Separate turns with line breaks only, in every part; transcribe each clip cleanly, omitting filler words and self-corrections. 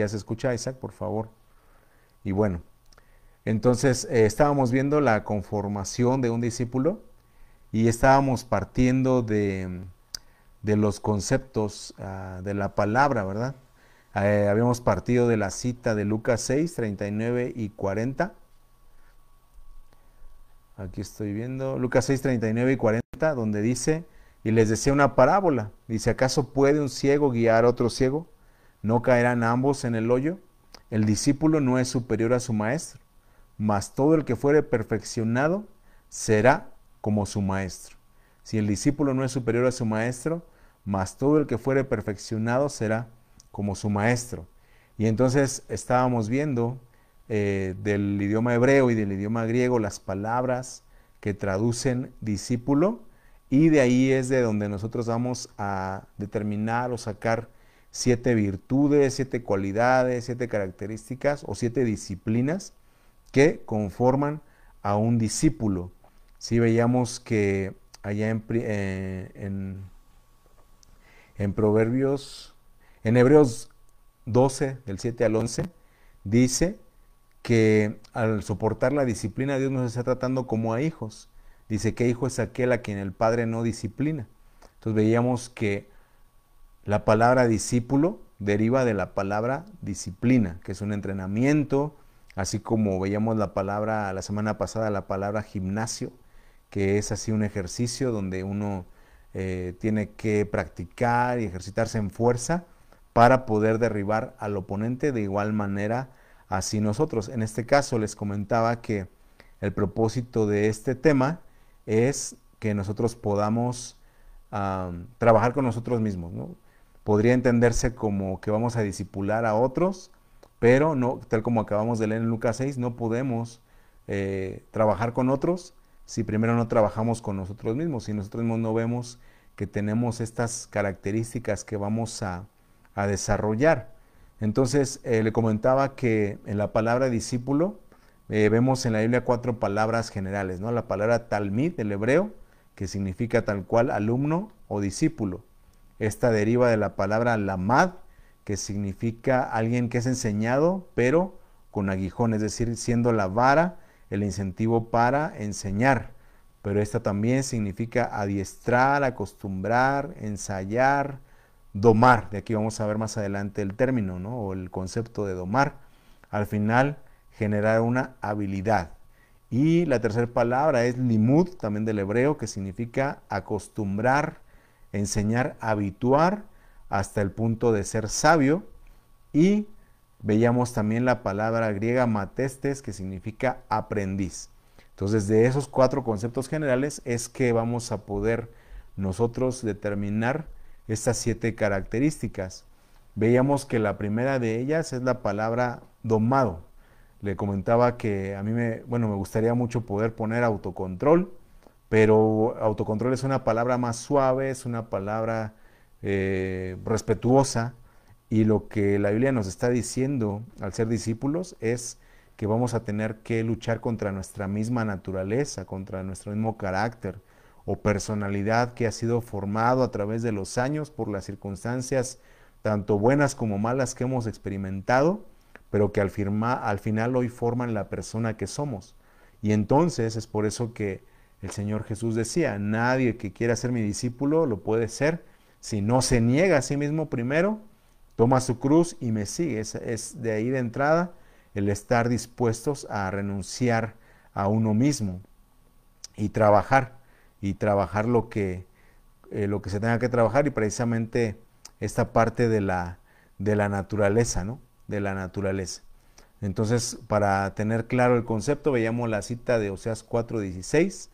ya se escucha, Isaac, por favor. Y bueno, entonces estábamos viendo la conformación de un discípulo y estábamos partiendo de los conceptos de la palabra, ¿verdad? Habíamos partido de la cita de Lucas 6, 39 y 40. Aquí estoy viendo Lucas 6, 39 y 40, donde dice, y les decía una parábola. Dice, ¿acaso puede un ciego guiar a otro ciego? ¿No caerán ambos en el hoyo? El discípulo no es superior a su maestro, mas todo el que fuere perfeccionado será como su maestro. Si el discípulo no es superior a su maestro, mas todo el que fuere perfeccionado será como su maestro. Y entonces estábamos viendo del idioma hebreo y del idioma griego las palabras que traducen discípulo, y de ahí es de donde nosotros vamos a determinar o sacar 7 virtudes, 7 cualidades, 7 características o 7 disciplinas que conforman a un discípulo. Si veíamos que allá en Proverbios, en Hebreos 12, del 7 al 11, dice que al soportar la disciplina Dios nos está tratando como a hijos. Dice que hijo es aquel a quien el padre no disciplina. Entonces veíamos que la palabra discípulo deriva de la palabra disciplina, que es un entrenamiento, así como veíamos la palabra, la semana pasada, la palabra gimnasio, que es así un ejercicio donde uno tiene que practicar y ejercitarse en fuerza para poder derribar al oponente. De igual manera, así nosotros. En este caso les comentaba que el propósito de este tema es que nosotros podamos trabajar con nosotros mismos, ¿no? Podría entenderse como que vamos a discipular a otros, pero no, tal como acabamos de leer en Lucas 6, no podemos trabajar con otros si primero no trabajamos con nosotros mismos, si nosotros mismos no vemos que tenemos estas características que vamos a desarrollar. Entonces le comentaba que en la palabra discípulo vemos en la Biblia 4 palabras generales, ¿no? La palabra talmid del hebreo, que significa tal cual alumno o discípulo. Esta deriva de la palabra lamad, que significa alguien que es enseñado, pero con aguijón, es decir, siendo la vara el incentivo para enseñar. Pero esta también significa adiestrar, acostumbrar, ensayar, domar. De aquí vamos a ver más adelante el término, ¿no? O el concepto de domar. Al final, generar una habilidad. Y la tercera palabra es limud, también del hebreo, que significa acostumbrar, enseñar, habituar, hasta el punto de ser sabio. Y veíamos también la palabra griega matestes, que significa aprendiz. Entonces, de esos 4 conceptos generales es que vamos a poder nosotros determinar estas 7 características. Veíamos que la primera de ellas es la palabra domado. Le comentaba que a mí me gustaría mucho poder poner autocontrol, pero autocontrol es una palabra más suave, es una palabra respetuosa, y lo que la Biblia nos está diciendo al ser discípulos es que vamos a tener que luchar contra nuestra misma naturaleza, contra nuestro mismo carácter o personalidad que ha sido formado a través de los años por las circunstancias tanto buenas como malas que hemos experimentado, pero que al final hoy forman la persona que somos. Y entonces es por eso que el Señor Jesús decía, nadie que quiera ser mi discípulo lo puede ser si no se niega a sí mismo primero, toma su cruz y me sigue. Es de ahí de entrada el estar dispuestos a renunciar a uno mismo y trabajar lo que se tenga que trabajar, y precisamente esta parte de la naturaleza, ¿no? De la naturaleza. Entonces, para tener claro el concepto, veíamos la cita de Oseas 4:16,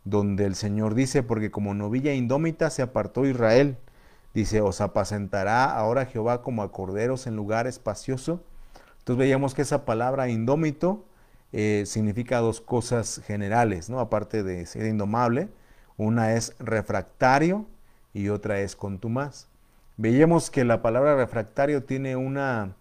donde el Señor dice, porque como novilla indómita se apartó Israel. Dice, os apacentará ahora Jehová como a corderos en lugar espacioso. Entonces veíamos que esa palabra indómito significa 2 cosas generales, ¿no? Aparte de ser indomable, una es refractario y otra es contumaz. Veíamos que la palabra refractario tiene una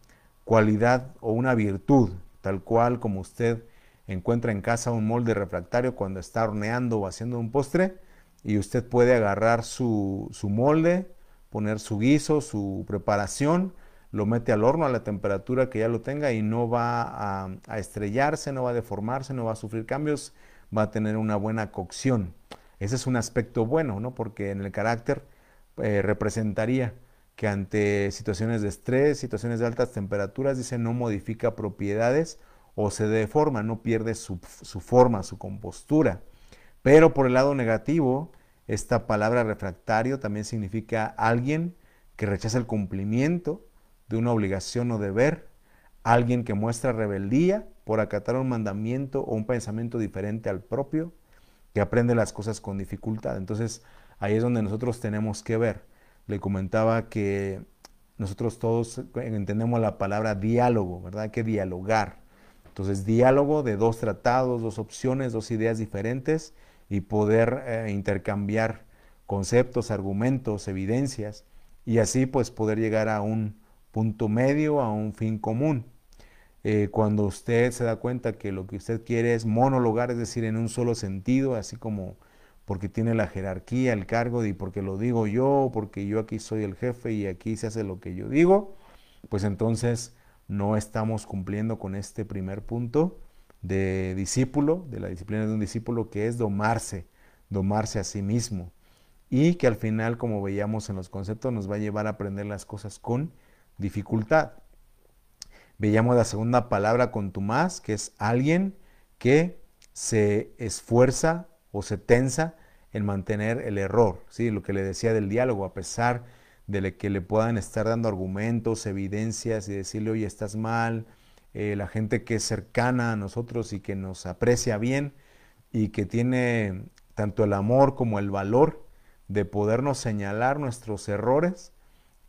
cualidad o una virtud, tal cual como usted encuentra en casa un molde refractario cuando está horneando o haciendo un postre, y usted puede agarrar su molde, poner su guiso, su preparación, lo mete al horno a la temperatura que ya lo tenga y no va a estrellarse, no va a deformarse, no va a sufrir cambios, va a tener una buena cocción. Ese es un aspecto bueno, ¿no? Porque en el carácter representaría que ante situaciones de estrés, situaciones de altas temperaturas, dice, no modifica propiedades o se deforma, no pierde su forma, su compostura. Pero por el lado negativo, esta palabra refractario también significa alguien que rechaza el cumplimiento de una obligación o deber, alguien que muestra rebeldía por acatar un mandamiento o un pensamiento diferente al propio, que aprende las cosas con dificultad. Entonces, ahí es donde nosotros tenemos que ver. Le comentaba que nosotros todos entendemos la palabra diálogo, ¿verdad? Hay que dialogar. Entonces, diálogo de dos tratados, dos opciones, dos ideas diferentes y poder intercambiar conceptos, argumentos, evidencias y así pues poder llegar a un punto medio, a un fin común. Cuando usted se da cuenta que lo que usted quiere es monologar, es decir, en un solo sentido, así como porque tiene la jerarquía, el cargo, y porque lo digo yo, porque yo aquí soy el jefe y aquí se hace lo que yo digo, pues entonces no estamos cumpliendo con este primer punto de discípulo, de la disciplina de un discípulo, que es domarse a sí mismo. Y que al final, como veíamos en los conceptos, nos va a llevar a aprender las cosas con dificultad. Veíamos la segunda palabra contumaz, que es alguien que se esfuerza o se tensa en mantener el error, ¿sí? Lo que le decía del diálogo, a pesar de que le puedan estar dando argumentos, evidencias y decirle, oye, estás mal, la gente que es cercana a nosotros y que nos aprecia bien y que tiene tanto el amor como el valor de podernos señalar nuestros errores,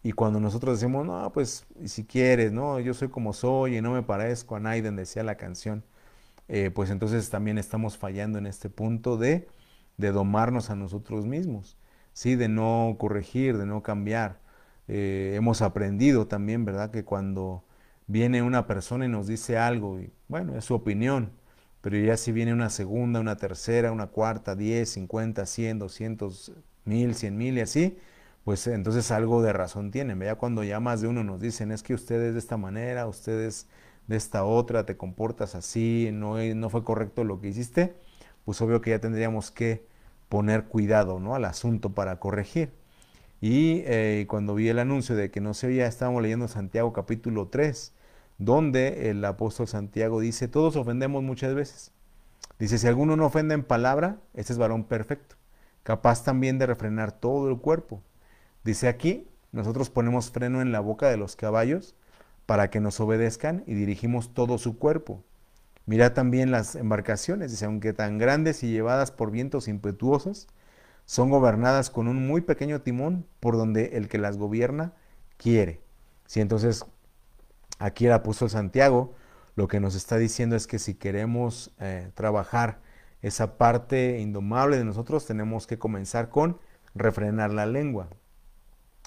y cuando nosotros decimos, no, pues si quieres, no, yo soy como soy y no me parezco a Naiden, decía la canción, pues entonces también estamos fallando en este punto de domarnos a nosotros mismos, ¿sí? De no corregir, de no cambiar. Hemos aprendido también, ¿verdad? Que cuando viene una persona y nos dice algo, y bueno, es su opinión, pero ya si viene una segunda, una tercera, una cuarta, 10, 50, 100, 200, 1000, 100,000 y así, pues entonces algo de razón tienen. Ya cuando ya más de uno nos dicen, es que usted es de esta manera, usted es de esta otra, te comportas así, no fue correcto lo que hiciste, pues obvio que ya tendríamos que poner cuidado, ¿no?, al asunto para corregir. Y cuando vi el anuncio de que no se oía, estábamos leyendo Santiago capítulo 3, donde el apóstol Santiago dice, todos ofendemos muchas veces. Dice, si alguno no ofende en palabra, este es varón perfecto, capaz también de refrenar todo el cuerpo. Dice aquí, nosotros ponemos freno en la boca de los caballos para que nos obedezcan y dirigimos todo su cuerpo. Mira también las embarcaciones, dice, aunque tan grandes y llevadas por vientos impetuosos, son gobernadas con un muy pequeño timón por donde el que las gobierna quiere. Sí, entonces, aquí el apóstol Santiago lo que nos está diciendo es que si queremos trabajar esa parte indomable de nosotros, tenemos que comenzar con refrenar la lengua.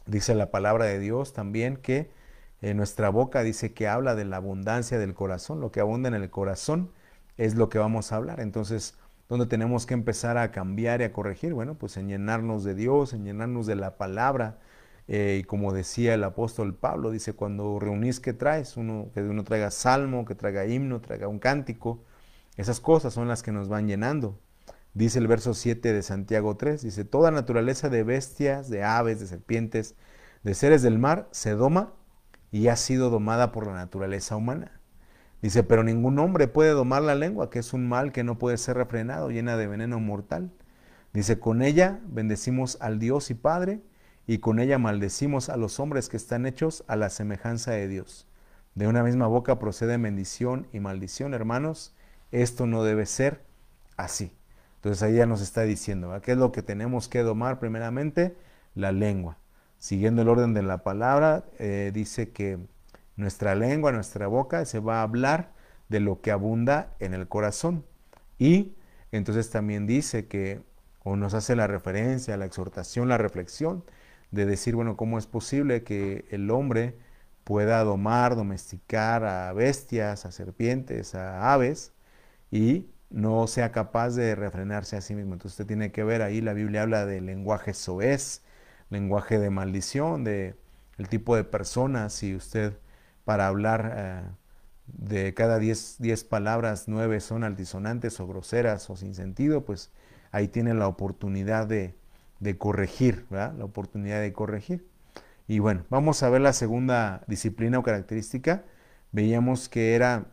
Dice la palabra de Dios también que nuestra boca dice que habla de la abundancia del corazón. Lo que abunda en el corazón es lo que vamos a hablar. Entonces, ¿dónde tenemos que empezar a cambiar y a corregir? Bueno, pues en llenarnos de Dios, en llenarnos de la palabra. Y como decía el apóstol Pablo, dice, cuando reunís, ¿qué traes? Que uno traiga salmo, que traiga himno, traiga un cántico. Esas cosas son las que nos van llenando. Dice el verso 7 de Santiago 3, dice, toda naturaleza de bestias, de aves, de serpientes, de seres del mar, se doma y ha sido domada por la naturaleza humana. Dice, pero ningún hombre puede domar la lengua, que es un mal que no puede ser refrenado, llena de veneno mortal. Dice, con ella bendecimos al Dios y Padre, y con ella maldecimos a los hombres que están hechos a la semejanza de Dios. De una misma boca procede bendición y maldición, hermanos. Esto no debe ser así. Entonces ahí ya nos está diciendo, ¿verdad?, ¿qué es lo que tenemos que domar primeramente? La lengua. Siguiendo el orden de la palabra, dice que nuestra lengua, nuestra boca, se va a hablar de lo que abunda en el corazón. Y entonces también dice que, o nos hace la referencia, la exhortación, la reflexión, de decir, bueno, ¿cómo es posible que el hombre pueda domar, domesticar a bestias, a serpientes, a aves, y no sea capaz de refrenarse a sí mismo? Entonces usted tiene que ver ahí, la Biblia habla de lenguaje soez, lenguaje de maldición, de el tipo de persona. Si usted para hablar de cada 10 palabras, 9 son altisonantes o groseras o sin sentido, pues ahí tiene la oportunidad de corregir, ¿verdad? La oportunidad de corregir. Y bueno, vamos a ver la segunda disciplina o característica. Veíamos que era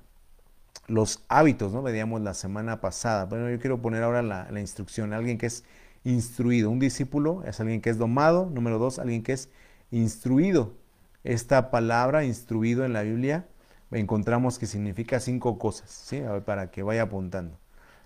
los hábitos, ¿no? Veíamos la semana pasada. Bueno, yo quiero poner ahora la instrucción. Alguien que es instruido. Un discípulo es alguien que es domado. Número 2, alguien que es instruido. Esta palabra, instruido, en la Biblia encontramos que significa 5 cosas, ¿sí? A ver, para que vaya apuntando.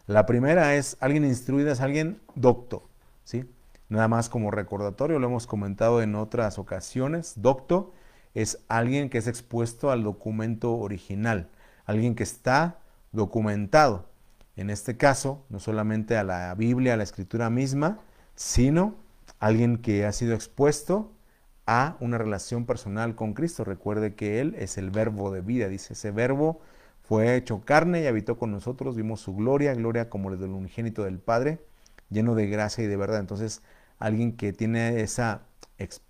La primera es, alguien instruido es alguien docto, ¿sí? Nada más como recordatorio, lo hemos comentado en otras ocasiones. Docto es alguien que es expuesto al documento original, alguien que está documentado. En este caso, no solamente a la Biblia, a la Escritura misma, sino alguien que ha sido expuesto a una relación personal con Cristo. Recuerde que Él es el verbo de vida, dice, ese verbo fue hecho carne y habitó con nosotros, vimos su gloria, gloria como la del unigénito del Padre, lleno de gracia y de verdad. Entonces, alguien que tiene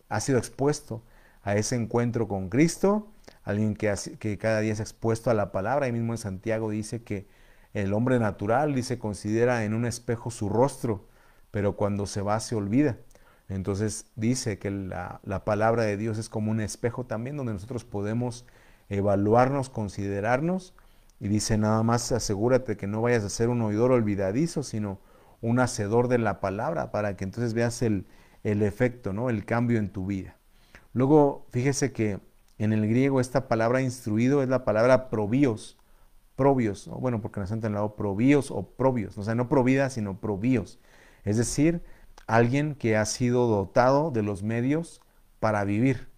ha sido expuesto a ese encuentro con Cristo, alguien que cada día es expuesto a la palabra. Ahí mismo en Santiago dice que el hombre natural, dice, considera en un espejo su rostro, pero cuando se va se olvida. Entonces dice que la palabra de Dios es como un espejo también donde nosotros podemos evaluarnos, considerarnos, y dice nada más asegúrate que no vayas a ser un oidor olvidadizo, sino un hacedor de la palabra, para que entonces veas el efecto, ¿no? El cambio en tu vida. Luego, fíjese que en el griego esta palabra instruido es la palabra probios, ¿no? Bueno, porque nos han entendido probios o probios, o sea, no provida, sino probios. Es decir, alguien que ha sido dotado de los medios para vivir.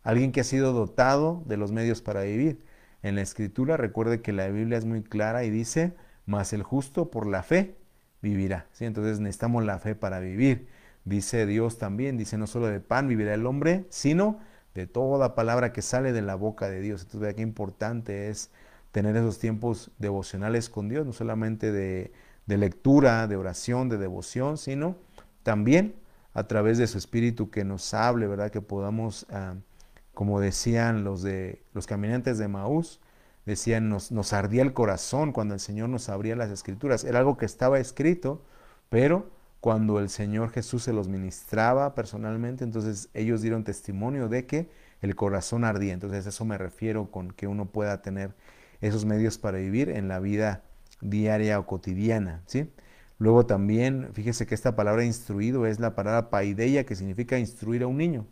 Alguien que ha sido dotado de los medios para vivir. En la Escritura, recuerde que la Biblia es muy clara y dice, mas el justo por la fe vivirá. ¿Sí? Entonces necesitamos la fe para vivir. Dice Dios también, dice, no solo de pan vivirá el hombre, sino de toda palabra que sale de la boca de Dios. Entonces vea qué importante es tener esos tiempos devocionales con Dios, no solamente de lectura, de oración, de devoción, sino también a través de su Espíritu que nos hable, ¿verdad? Que podamos, como decían los caminantes de Maús, decían, nos ardía el corazón cuando el Señor nos abría las Escrituras. Era algo que estaba escrito, pero cuando el Señor Jesús se los ministraba personalmente, entonces ellos dieron testimonio de que el corazón ardía. Entonces a eso me refiero con que uno pueda tener esos medios para vivir en la vida diaria o cotidiana, ¿sí? Luego también, fíjese que esta palabra instruido es la palabra paideia, que significa instruir a un niño,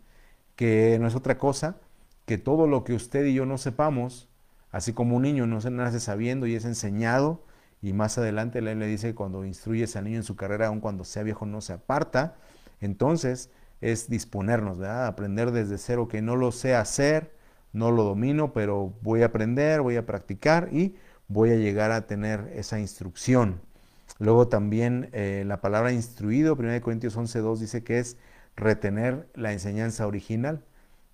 que no es otra cosa que todo lo que usted y yo no sepamos, así como un niño no se nace sabiendo y es enseñado, y más adelante la Biblia dice que cuando instruyes al niño en su carrera, aun cuando sea viejo no se aparta. Entonces es disponernos, ¿verdad? Aprender desde cero, que no lo sé hacer, no lo domino, pero voy a aprender, voy a practicar y voy a llegar a tener esa instrucción. Luego también la palabra instruido, 1 Corintios 11:2 dice que es retener la enseñanza original,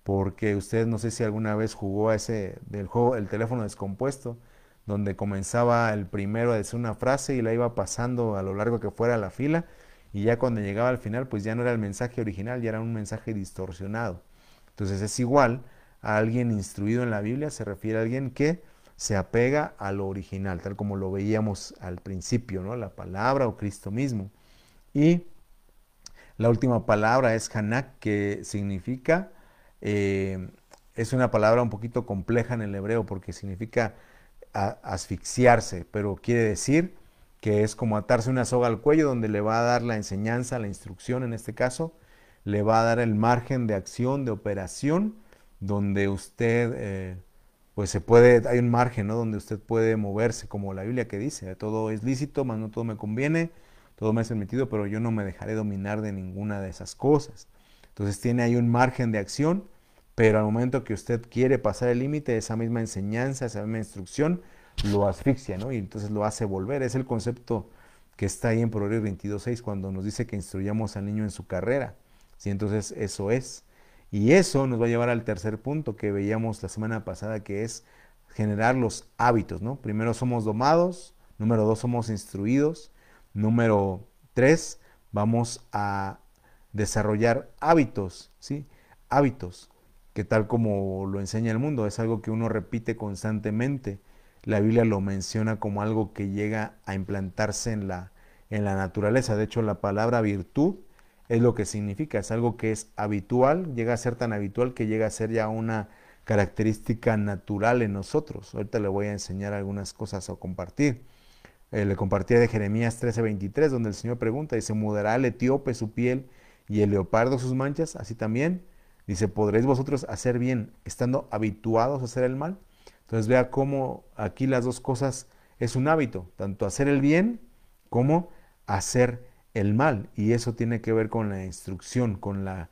porque usted no sé si alguna vez jugó a ese del juego el teléfono descompuesto, donde comenzaba el primero a decir una frase y la iba pasando a lo largo que fuera la fila, y ya cuando llegaba al final pues ya no era el mensaje original, ya era un mensaje distorsionado. Entonces es igual a alguien instruido en la Biblia, se refiere a alguien que se apega a lo original, tal como lo veíamos al principio, ¿no? La palabra o Cristo mismo. Y la última palabra es Hanak, que significa, es una palabra un poquito compleja en el hebreo porque significa asfixiarse, pero quiere decir que es como atarse una soga al cuello donde le va a dar la enseñanza, la instrucción en este caso, le va a dar el margen de acción, de operación, donde usted pues hay un margen, ¿no? Donde usted puede moverse, como la Biblia que dice, todo es lícito, mas no todo me conviene, todo me es permitido, pero yo no me dejaré dominar de ninguna de esas cosas. Entonces tiene ahí un margen de acción, pero al momento que usted quiere pasar el límite, esa misma enseñanza, esa misma instrucción, lo asfixia, ¿no? Y entonces lo hace volver. Es el concepto que está ahí en Proverbios 22:6, cuando nos dice que instruyamos al niño en su carrera. ¿Sí? Entonces eso es. Y eso nos va a llevar al tercer punto que veíamos la semana pasada, que es generar los hábitos, ¿no? Primero somos domados, número 2 somos instruidos, número 3 vamos a desarrollar hábitos, ¿sí? Hábitos. que tal como lo enseña el mundo, es algo que uno repite constantemente. La Biblia lo menciona como algo que llega a implantarse en la naturaleza. De hecho, la palabra virtud es lo que significa, es algo que es habitual, llega a ser tan habitual que llega a ser ya una característica natural en nosotros. Ahorita le voy a enseñar algunas cosas a compartir. Le compartía de Jeremías 13:23, donde el Señor pregunta, dice, ¿mudará el etíope su piel y el leopardo sus manchas? Así también, dice, ¿podréis vosotros hacer bien estando habituados a hacer el mal? Entonces vea cómo aquí las dos cosas es un hábito, tanto hacer el bien como hacer el mal. Y eso tiene que ver con la instrucción, con la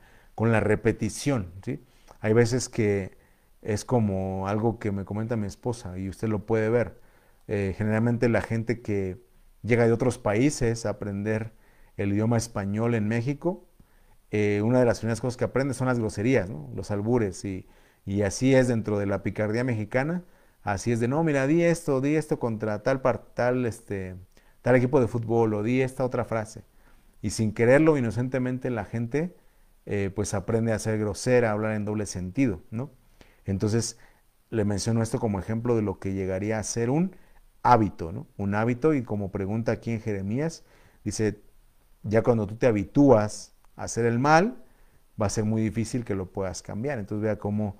repetición, ¿sí? Hay veces que es como algo que me comenta mi esposa y usted lo puede ver. Generalmente la gente que llega de otros países a aprender el idioma español en México, una de las primeras cosas que aprende son las groserías, ¿no? Los albures, y así es dentro de la picardía mexicana, así es de, no, mira, di esto contra tal equipo de fútbol, o di esta otra frase. Y sin quererlo, inocentemente, la gente pues aprende a ser grosera, a hablar en doble sentido, ¿no? Entonces, le menciono esto como ejemplo de lo que llegaría a ser un hábito, ¿no? Un hábito, y como pregunta aquí en Jeremías, dice, ya cuando tú te habitúas a hacer el mal, va a ser muy difícil que lo puedas cambiar. Entonces vea cómo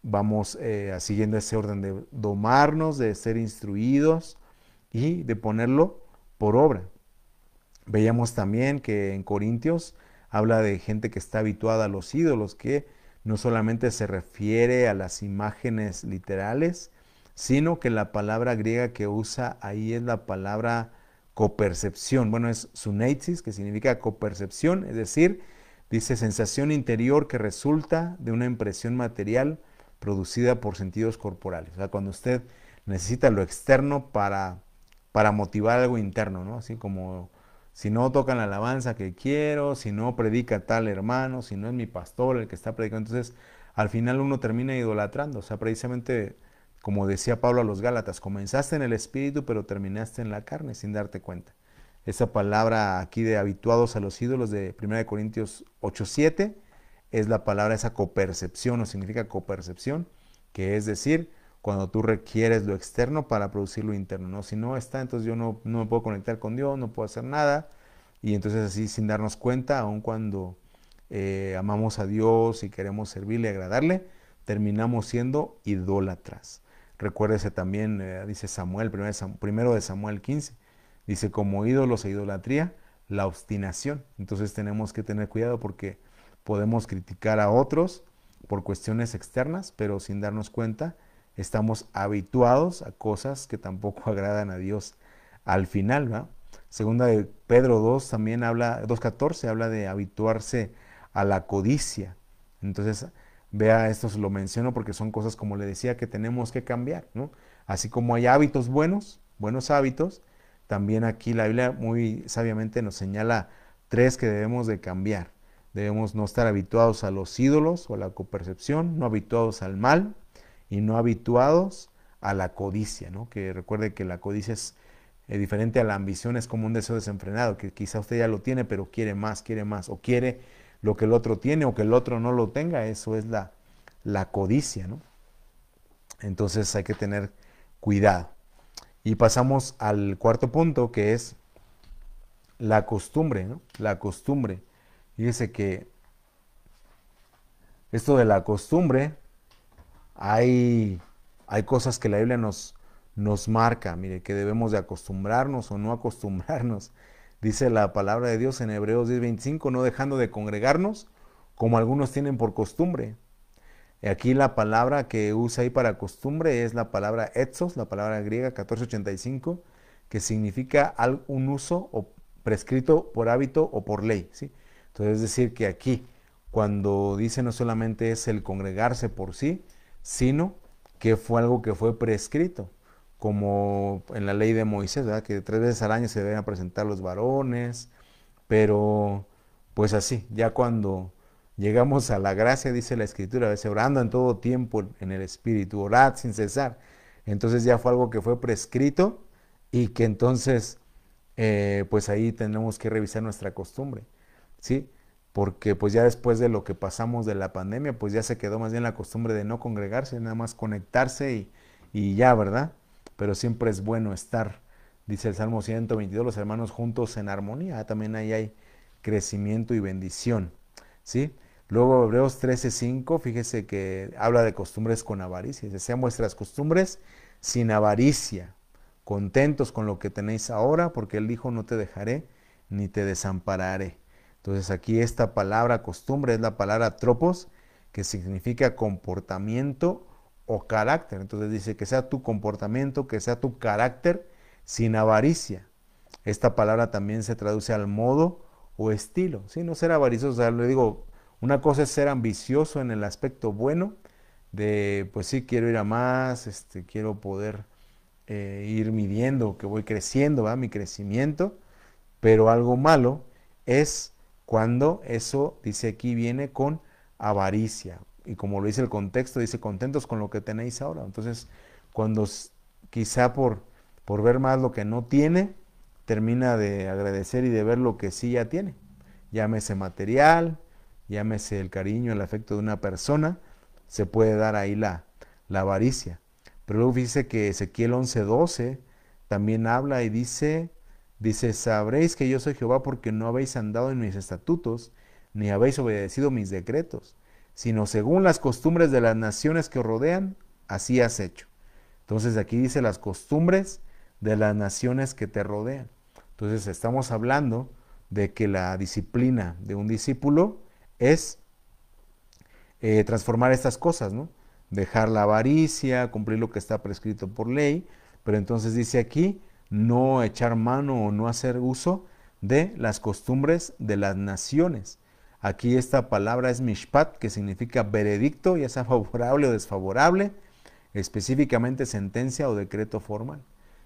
vamos siguiendo ese orden de domarnos, de ser instruidos y de ponerlo por obra. Veíamos también que en Corintios habla de gente que está habituada a los ídolos, que no solamente se refiere a las imágenes literales, sino que la palabra griega que usa ahí es la palabra copercepción. Bueno, es suneisis, que significa copercepción, es decir, dice sensación interior que resulta de una impresión material producida por sentidos corporales. O sea, cuando usted necesita lo externo para motivar algo interno, ¿no? Así como si no tocan la alabanza que quiero, si no predica tal hermano, si no es mi pastor el que está predicando. Entonces, al final uno termina idolatrando. O sea, precisamente, como decía Pablo a los Gálatas, comenzaste en el espíritu, pero terminaste en la carne sin darte cuenta. Esa palabra aquí de habituados a los ídolos de 1 Corintios 8:7 es la palabra esa copercepción, o significa copercepción, que es decir, cuando tú requieres lo externo para producir lo interno, ¿no? Si no está, entonces yo no me puedo conectar con Dios, no puedo hacer nada, y entonces así sin darnos cuenta, aun cuando amamos a Dios y queremos servirle y agradarle, terminamos siendo idólatras. Recuérdese también, dice Samuel, primero de Samuel 15, dice como ídolos e idolatría, la obstinación. Entonces tenemos que tener cuidado porque podemos criticar a otros por cuestiones externas, pero sin darnos cuenta estamos habituados a cosas que tampoco agradan a Dios al final, ¿verdad? Segunda de Pedro 2 también habla, 2:14 habla de habituarse a la codicia. Entonces, vea, esto se lo menciono porque son cosas, como le decía, que tenemos que cambiar, ¿no? Así como hay hábitos buenos hábitos, también aquí la Biblia muy sabiamente nos señala tres que debemos de cambiar. Debemos no estar habituados a los ídolos o a la copercepción, no habituados al mal y no habituados a la codicia, ¿no? Que recuerde que la codicia es diferente a la ambición, es como un deseo desenfrenado, que quizá usted ya lo tiene, pero quiere más, o quiere lo que el otro tiene o que el otro no lo tenga. Eso es la codicia, ¿no? Entonces hay que tener cuidado. Y pasamos al cuarto punto, que es la costumbre, ¿no? La costumbre. Fíjese que esto de la costumbre, hay cosas que la Biblia nos marca, mire, que debemos de acostumbrarnos o no acostumbrarnos. Dice la palabra de Dios en Hebreos 10:25, no dejando de congregarnos, como algunos tienen por costumbre. Aquí la palabra que usa ahí para costumbre es la palabra etsos, la palabra griega 1485, que significa un uso o prescrito por hábito o por ley, ¿sí? Entonces es decir que aquí, cuando dice no solamente es el congregarse por sí, sino que fue algo que fue prescrito, como en la ley de Moisés, ¿verdad? Que 3 veces al año se deben presentar los varones, pero pues así, ya cuando llegamos a la gracia, dice la Escritura, a veces orando en todo tiempo en el Espíritu, orad sin cesar. Entonces ya fue algo que fue prescrito y que entonces, pues ahí tenemos que revisar nuestra costumbre, ¿sí? porque pues ya después de lo que pasamos de la pandemia, pues ya se quedó más bien la costumbre de no congregarse, nada más conectarse y ya, ¿verdad? Pero siempre es bueno estar, dice el Salmo 122, los hermanos juntos en armonía, también ahí hay crecimiento y bendición, ¿sí? Luego Hebreos 13:5, fíjese que habla de costumbres con avaricia, dice, sean vuestras costumbres sin avaricia, contentos con lo que tenéis ahora, porque él dijo, no te dejaré ni te desampararé. Entonces aquí esta palabra costumbre es la palabra tropos, que significa comportamiento o carácter. Entonces dice que sea tu comportamiento, que sea tu carácter sin avaricia. Esta palabra también se traduce al modo o estilo, ¿sí? No ser avaricioso, o sea, le digo, una cosa es ser ambicioso en el aspecto bueno, de pues sí, quiero ir a más, quiero poder ir midiendo que voy creciendo, ¿va? Mi crecimiento, pero algo malo es cuando eso, dice aquí, viene con avaricia. Y como lo dice el contexto, dice contentos con lo que tenéis ahora. Entonces, cuando quizá por ver más lo que no tiene, termina de agradecer y de ver lo que sí ya tiene. Llámese material, llámese el cariño, el afecto de una persona, se puede dar ahí la avaricia. Pero luego dice que Ezequiel 11:12 también habla y dice, sabréis que yo soy Jehová porque no habéis andado en mis estatutos, ni habéis obedecido mis decretos, sino según las costumbres de las naciones que os rodean, así has hecho. Entonces aquí dice las costumbres de las naciones que te rodean. Entonces estamos hablando de que la disciplina de un discípulo es transformar estas cosas, ¿no? Dejar la avaricia, cumplir lo que está prescrito por ley, pero entonces dice aquí, no echar mano o no hacer uso de las costumbres de las naciones. Aquí esta palabra es mishpat, que significa veredicto, ya sea favorable o desfavorable, específicamente sentencia o decreto formal.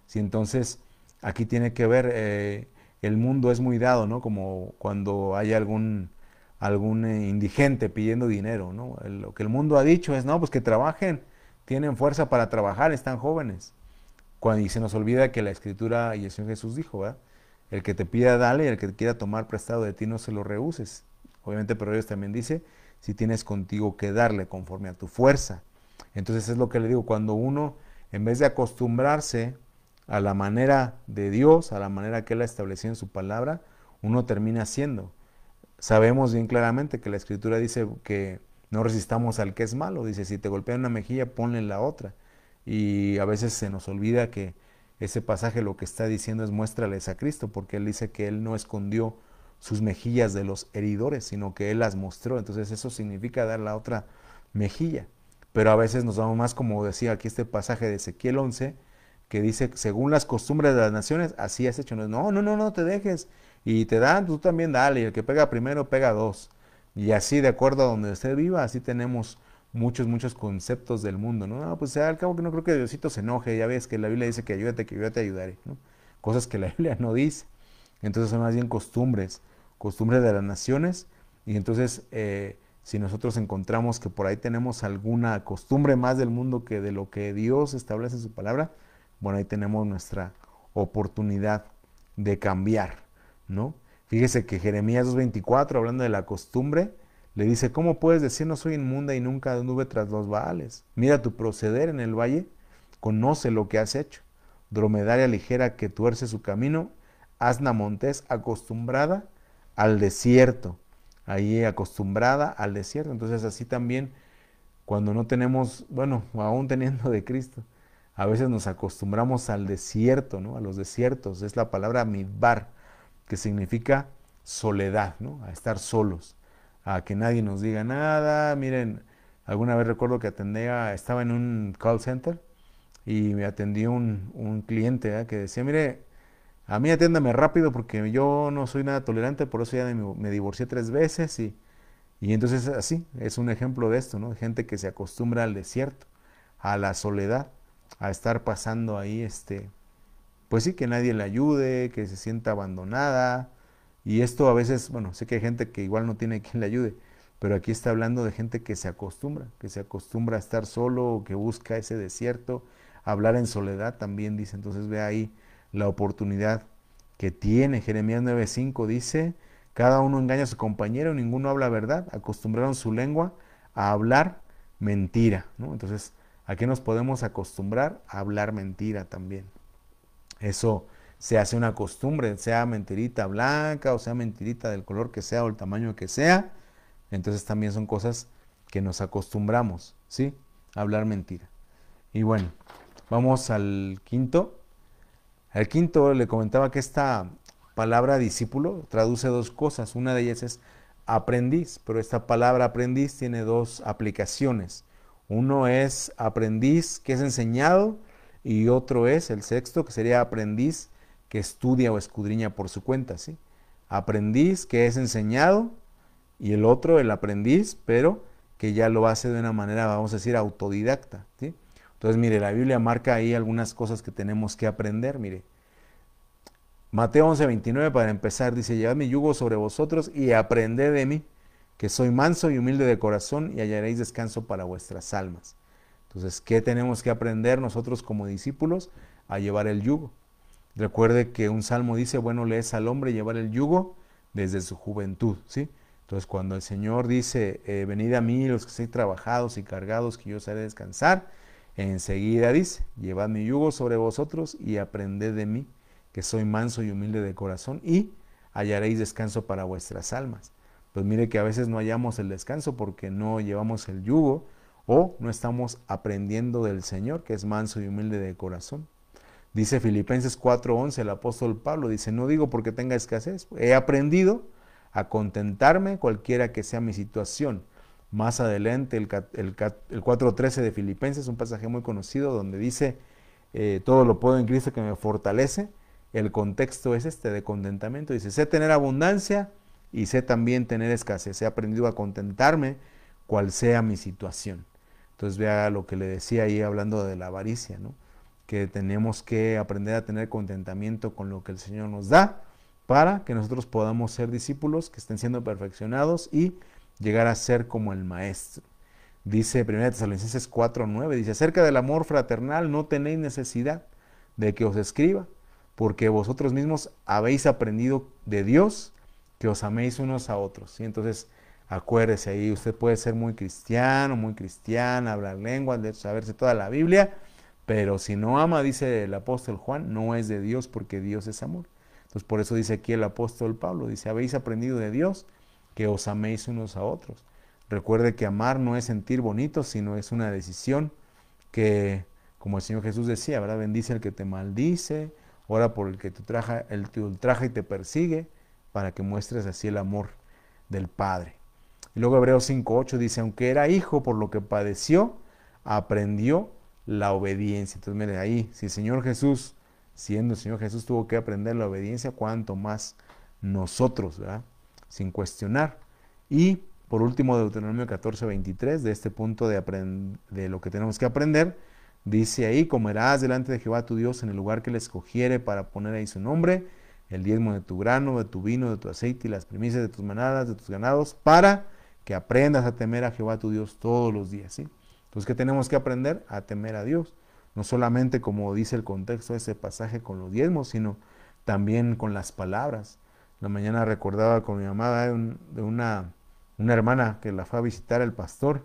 Si entonces aquí tiene que ver, el mundo es muy dado, ¿no? Como cuando hay algún indigente pidiendo dinero, ¿no? Lo que el mundo ha dicho es, no, pues que trabajen, tienen fuerza para trabajar, están jóvenes. Y se nos olvida que la Escritura y el Señor Jesús dijo, ¿verdad? El que te pida, dale, y el que te quiera tomar prestado de ti, no se lo rehuses. Obviamente, pero Dios también dice, si tienes contigo que darle conforme a tu fuerza. Entonces es lo que le digo, cuando uno, en vez de acostumbrarse a la manera de Dios, a la manera que Él ha establecido en su palabra, uno termina haciendo. Sabemos bien claramente que la Escritura dice que no resistamos al que es malo. Dice, si te golpea una mejilla, ponle la otra. Y a veces se nos olvida que ese pasaje lo que está diciendo es muéstrales a Cristo, porque Él dice que Él no escondió sus mejillas de los heridores, sino que Él las mostró. Entonces eso significa dar la otra mejilla. Pero a veces nos vamos más, como decía aquí este pasaje de Ezequiel 11, que dice, según las costumbres de las naciones, así has hecho. No te dejes. Y te dan, tú también dale. Y el que pega primero, pega dos. Y así, de acuerdo a donde usted viva, así tenemos muchos conceptos del mundo, ¿no? No, pues al cabo que no creo que Diosito se enoje. Ya ves que la Biblia dice que yo te ayudaré, ¿no? Cosas que la Biblia no dice. Entonces son más bien costumbres de las naciones. Y entonces, si nosotros encontramos que por ahí tenemos alguna costumbre más del mundo que de lo que Dios establece en su palabra, bueno, ahí tenemos nuestra oportunidad de cambiar, ¿no? Fíjese que Jeremías 2:24, hablando de la costumbre, le dice, ¿cómo puedes decir no soy inmunda y nunca anduve tras los Baales? Mira tu proceder en el valle, conoce lo que has hecho. Dromedaria ligera que tuerce su camino, asna montés acostumbrada al desierto. Ahí acostumbrada al desierto. Entonces así también, cuando no tenemos, bueno, aún teniendo de Cristo, a veces nos acostumbramos al desierto, ¿no? A los desiertos. Es la palabra midbar, que significa soledad, ¿no? A estar solos, a que nadie nos diga nada. Miren, alguna vez recuerdo que estaba en un call center y me atendió un cliente, que decía, mire, a mí atiéndame rápido porque yo no soy nada tolerante, por eso ya me divorcié 3 veces y entonces así, es un ejemplo de esto, ¿no? Gente que se acostumbra al desierto, a la soledad, a estar pasando ahí, pues sí, que nadie le ayude, que se sienta abandonada. Y esto a veces, bueno, sé que hay gente que igual no tiene quien le ayude, pero aquí está hablando de gente que se acostumbra a estar solo, que busca ese desierto, hablar en soledad también dice. Entonces ve ahí la oportunidad que tiene. Jeremías 9:5 dice, Cada uno engaña a su compañero, ninguno habla verdad. Acostumbraron su lengua a hablar mentira, ¿no? Entonces, ¿a qué nos podemos acostumbrar? A hablar mentira también. Eso se hace una costumbre, sea mentirita blanca o sea mentirita del color que sea o el tamaño que sea. Entonces también son cosas que nos acostumbramos, ¿sí? A hablar mentira. Y bueno, vamos al quinto. Al quinto le comentaba que esta palabra discípulo traduce dos cosas. Una de ellas es aprendiz, pero esta palabra aprendiz tiene dos aplicaciones. Uno es aprendiz que es enseñado y otro es el sexto que sería aprendiz que estudia o escudriña por su cuenta, ¿sí? Aprendiz que es enseñado y el otro, el aprendiz, pero que ya lo hace de una manera, vamos a decir, autodidacta, ¿sí? Entonces, mire, la Biblia marca ahí algunas cosas que tenemos que aprender, mire. Mateo 11:29 para empezar, dice, llevad mi yugo sobre vosotros y aprended de mí, que soy manso y humilde de corazón y hallaréis descanso para vuestras almas. Entonces, ¿qué tenemos que aprender nosotros como discípulos? A llevar el yugo. Recuerde que un salmo dice, bueno, le es al hombre llevar el yugo desde su juventud, ¿sí? Entonces, cuando el Señor dice, venid a mí los que estéis trabajados y cargados, que yo os haré descansar, enseguida dice, llevad mi yugo sobre vosotros y aprended de mí, que soy manso y humilde de corazón, y hallaréis descanso para vuestras almas. Pues mire que a veces no hallamos el descanso porque no llevamos el yugo o no estamos aprendiendo del Señor, que es manso y humilde de corazón. Dice Filipenses 4:11, el apóstol Pablo, dice, no digo porque tenga escasez, he aprendido a contentarme cualquiera que sea mi situación. Más adelante el 4:13 de Filipenses, un pasaje muy conocido donde dice, todo lo puedo en Cristo que me fortalece. El contexto es este de contentamiento. Dice, sé tener abundancia y sé también tener escasez. He aprendido a contentarme cual sea mi situación. Entonces vea lo que le decía ahí hablando de la avaricia, ¿no? Que tenemos que aprender a tener contentamiento con lo que el Señor nos da para que nosotros podamos ser discípulos que estén siendo perfeccionados y llegar a ser como el Maestro. Dice 1 Tesalonicenses 4:9, dice, acerca del amor fraternal no tenéis necesidad de que os escriba, porque vosotros mismos habéis aprendido de Dios que os améis unos a otros. ¿Sí? Entonces, acuérdese ahí, usted puede ser muy cristiano, muy cristiana, hablar lenguas, saberse toda la Biblia, pero si no ama, dice el apóstol Juan, no es de Dios porque Dios es amor. Entonces, por eso dice aquí el apóstol Pablo, dice, habéis aprendido de Dios que os améis unos a otros. Recuerde que amar no es sentir bonito, sino es una decisión que, como el Señor Jesús decía, ¿verdad? Bendice al que te maldice, ora por el que te ultraja y te persigue, para que muestres así el amor del Padre. Y luego Hebreos 5:8 dice, aunque era hijo por lo que padeció, aprendió la obediencia. Entonces, mire, ahí, si el Señor Jesús, siendo el Señor Jesús, tuvo que aprender la obediencia, cuánto más nosotros, ¿verdad? Sin cuestionar. Y por último, Deuteronomio 14:23, de este punto de lo que tenemos que aprender, dice ahí, comerás delante de Jehová tu Dios en el lugar que le escogiere para poner ahí su nombre, el diezmo de tu grano, de tu vino, de tu aceite y las primicias de tus manadas, de tus ganados, para que aprendas a temer a Jehová tu Dios todos los días, ¿sí? Entonces, ¿qué tenemos que aprender? A temer a Dios. No solamente como dice el contexto de ese pasaje con los diezmos, sino también con las palabras. La mañana recordaba con mi mamá de una hermana que la fue a visitar el pastor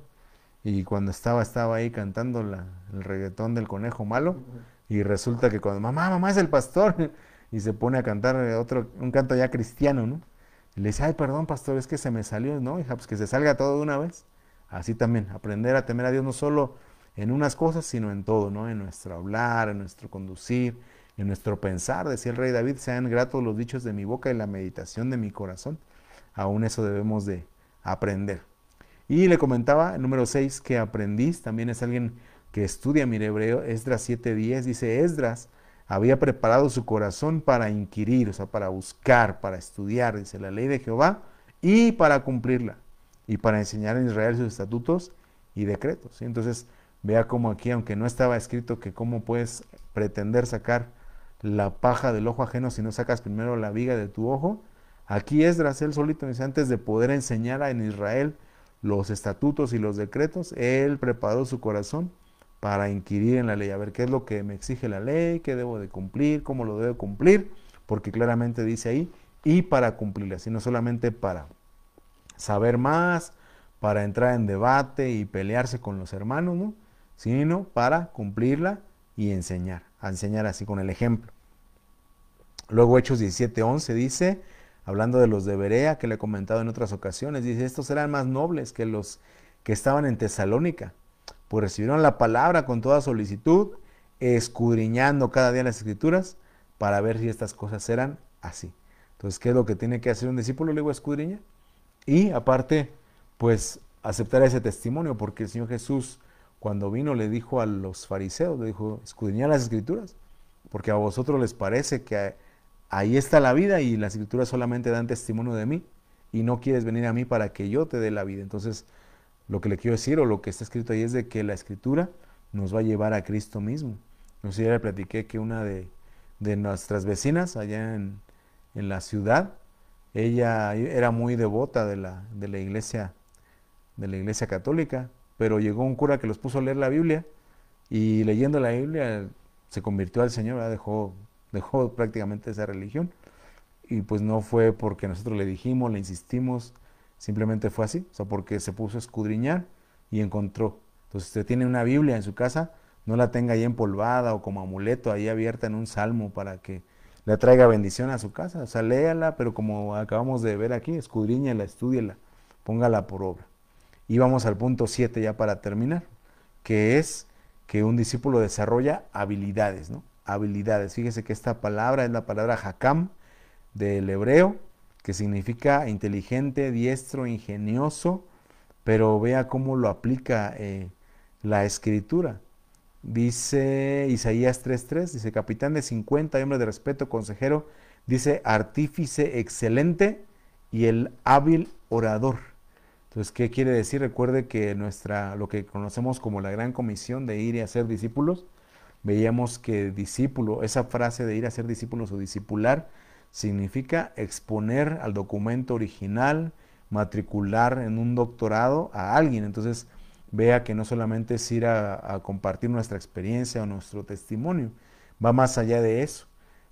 y cuando estaba ahí cantando el reggaetón del conejo malo y resulta que cuando mamá es el pastor y se pone a cantar un canto ya cristiano, ¿no? Y le dice, ay, perdón, pastor, es que se me salió, ¿no? Hija, pues que se salga todo de una vez. Así también, aprender a temer a Dios no solo en unas cosas, sino en todo, ¿no? En nuestro hablar, en nuestro conducir, en nuestro pensar. Decía el rey David, sean gratos los dichos de mi boca y la meditación de mi corazón. Aún eso debemos de aprender. Y le comentaba, el número 6, que aprendiz también es alguien que estudia, mire, hebreo, Esdras 7:10, dice, Esdras había preparado su corazón para inquirir, o sea, para buscar, para estudiar, dice, la ley de Jehová y para cumplirla, y para enseñar en Israel sus estatutos y decretos. ¿Sí? Entonces, vea cómo aquí, aunque no estaba escrito que cómo puedes pretender sacar la paja del ojo ajeno si no sacas primero la viga de tu ojo, aquí Esdras, él solito, dice, antes de poder enseñar en Israel los estatutos y los decretos, él preparó su corazón para inquirir en la ley, a ver qué es lo que me exige la ley, qué debo de cumplir, cómo lo debo cumplir, porque claramente dice ahí y para cumplirlas, y no solamente para saber más, para entrar en debate y pelearse con los hermanos, ¿no? Sino para cumplirla y enseñar, a enseñar así con el ejemplo. Luego Hechos 17:11 dice, hablando de los de Berea, que le he comentado en otras ocasiones, dice, estos eran más nobles que los que estaban en Tesalónica, pues recibieron la palabra con toda solicitud, escudriñando cada día las escrituras para ver si estas cosas eran así. Entonces, ¿qué es lo que tiene que hacer un discípulo? Le digo, escudriñar. Y aparte, pues aceptar ese testimonio, porque el Señor Jesús, cuando vino, le dijo a los fariseos, le dijo, escudriñad las escrituras, porque a vosotros les parece que ahí está la vida y las escrituras solamente dan testimonio de mí, y no quieres venir a mí para que yo te dé la vida. Entonces, lo que le quiero decir, o lo que está escrito ahí, es de que la escritura nos va a llevar a Cristo mismo. No sé, ya le platiqué que una de nuestras vecinas allá en la ciudad, ella era muy devota de la iglesia católica, pero llegó un cura que los puso a leer la Biblia, y leyendo la Biblia se convirtió al Señor, ¿verdad? Dejó prácticamente esa religión, y pues no fue porque nosotros le dijimos, le insistimos, simplemente fue así, o sea, porque se puso a escudriñar y encontró. Entonces, si usted tiene una Biblia en su casa, no la tenga ahí empolvada o como amuleto ahí abierta en un salmo para que le traiga bendición a su casa. O sea, léala, pero como acabamos de ver aquí, escudriñela, estúdiela, póngala por obra. Y vamos al punto 7 ya para terminar, que es que un discípulo desarrolla habilidades, ¿no? Habilidades. Fíjese que esta palabra es la palabra hakam del hebreo, que significa inteligente, diestro, ingenioso, pero vea cómo lo aplica la escritura. Dice Isaías 3:3, dice capitán de 50, hombre de respeto, consejero, dice artífice excelente y el hábil orador. Entonces, ¿qué quiere decir? Recuerde que lo que conocemos como la gran comisión de ir y hacer discípulos, veíamos que discípulo, esa frase de ir a ser discípulos o discipular, significa exponer al documento original, matricular en un doctorado a alguien. Entonces, vea que no solamente es ir a compartir nuestra experiencia o nuestro testimonio, va más allá de eso.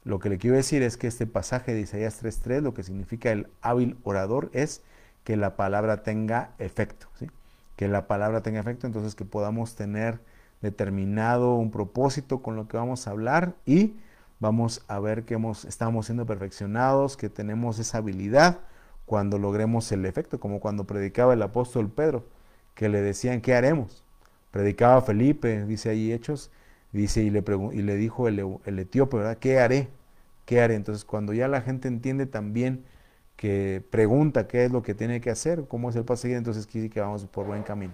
Lo que le quiero decir es que este pasaje de Isaías 3:3, lo que significa el hábil orador, es que la palabra tenga efecto, ¿sí? Que la palabra tenga efecto, entonces que podamos tener determinado un propósito con lo que vamos a hablar, y vamos a ver que estamos siendo perfeccionados, que tenemos esa habilidad cuando logremos el efecto, como cuando predicaba el apóstol Pedro, que le decían, ¿qué haremos? Predicaba Felipe, dice ahí Hechos, dice, y le dijo el etíope, ¿verdad? ¿Qué haré? ¿Qué haré? Entonces, cuando ya la gente entiende también, que pregunta qué es lo que tiene que hacer, cómo es el paso seguir, entonces quiere decir que vamos por buen camino.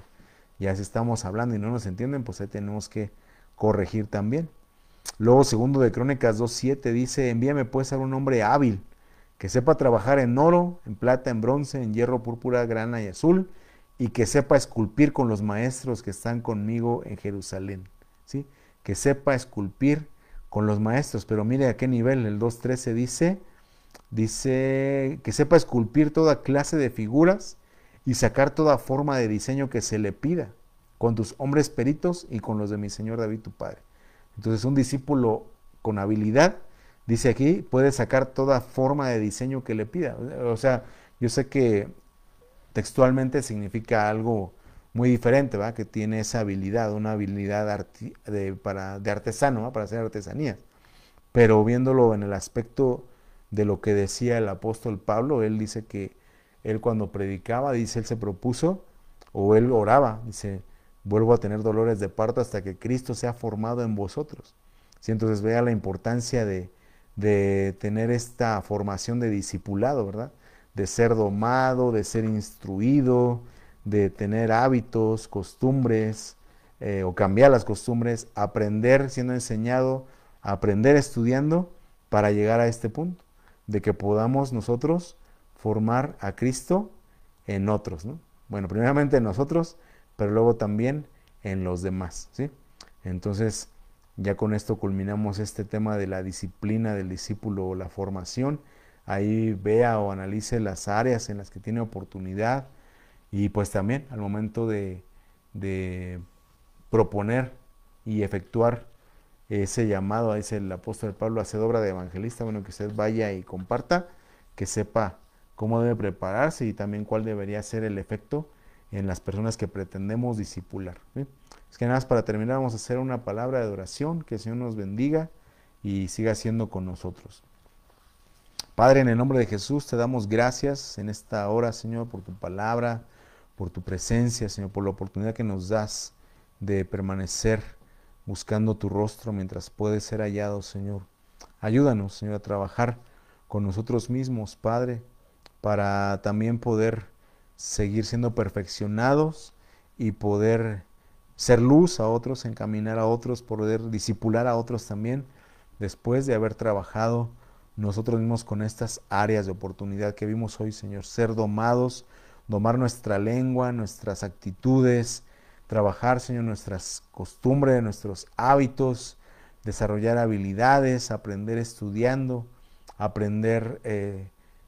Ya si estamos hablando y no nos entienden, pues ahí tenemos que corregir también. Luego, segundo de Crónicas 2:7 dice, envíame pues a un hombre hábil, que sepa trabajar en oro, en plata, en bronce, en hierro, púrpura, grana y azul, y que sepa esculpir con los maestros que están conmigo en Jerusalén. ¿Sí? Que sepa esculpir con los maestros, pero mire a qué nivel. El 2:13 dice que sepa esculpir toda clase de figuras y sacar toda forma de diseño que se le pida, con tus hombres peritos y con los de mi señor David tu padre. Entonces, un discípulo con habilidad, dice aquí, puede sacar toda forma de diseño que le pida. O sea, yo sé que textualmente significa algo muy diferente, ¿va? Que tiene esa habilidad, una habilidad de artesano, ¿va? Para hacer artesanías. Pero viéndolo en el aspecto de lo que decía el apóstol Pablo, él dice que él cuando predicaba, dice, él se propuso, o él oraba, dice, vuelvo a tener dolores de parto hasta que Cristo sea formado en vosotros. ¿Sí? Entonces vea la importancia de tener esta formación de discipulado, ¿verdad? De ser domado, de ser instruido, de tener hábitos, costumbres, o cambiar las costumbres, aprender siendo enseñado, aprender estudiando, para llegar a este punto, de que podamos nosotros formar a Cristo en otros, ¿no? Bueno, primeramente en nosotros, pero luego también en los demás, ¿sí? Entonces, ya con esto culminamos este tema de la disciplina del discípulo o la formación. Ahí vea o analice las áreas en las que tiene oportunidad, y pues también al momento de proponer y efectuar ese llamado, dice el apóstol Pablo, hacer obra de evangelista, bueno, que usted vaya y comparta, que sepa cómo debe prepararse y también cuál debería ser el efecto en las personas que pretendemos discipular. ¿Sí? Es que nada más para terminar vamos a hacer una palabra de oración, que el Señor nos bendiga y siga siendo con nosotros. Padre, en el nombre de Jesús te damos gracias en esta hora, Señor, por tu palabra, por tu presencia, Señor, por la oportunidad que nos das de permanecer buscando tu rostro mientras puede ser hallado, Señor. Ayúdanos, Señor, a trabajar con nosotros mismos, Padre, para también poder seguir siendo perfeccionados y poder ser luz a otros, encaminar a otros, poder discipular a otros también, después de haber trabajado nosotros mismos con estas áreas de oportunidad que vimos hoy, Señor, ser domados, domar nuestra lengua, nuestras actitudes, trabajar, Señor, nuestras costumbres, nuestros hábitos, desarrollar habilidades, aprender estudiando, aprender,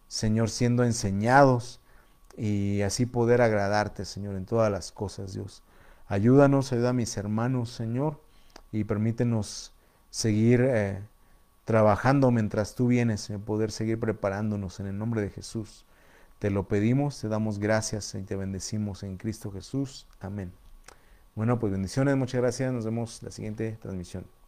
Señor, siendo enseñados y así poder agradarte, Señor, en todas las cosas, Dios. Ayúdanos, ayuda a mis hermanos, Señor, y permítenos seguir trabajando mientras tú vienes, Señor, poder seguir preparándonos en el nombre de Jesús. Te lo pedimos, te damos gracias y te bendecimos en Cristo Jesús. Amén. Bueno, pues bendiciones, muchas gracias. Nos vemos en la siguiente transmisión.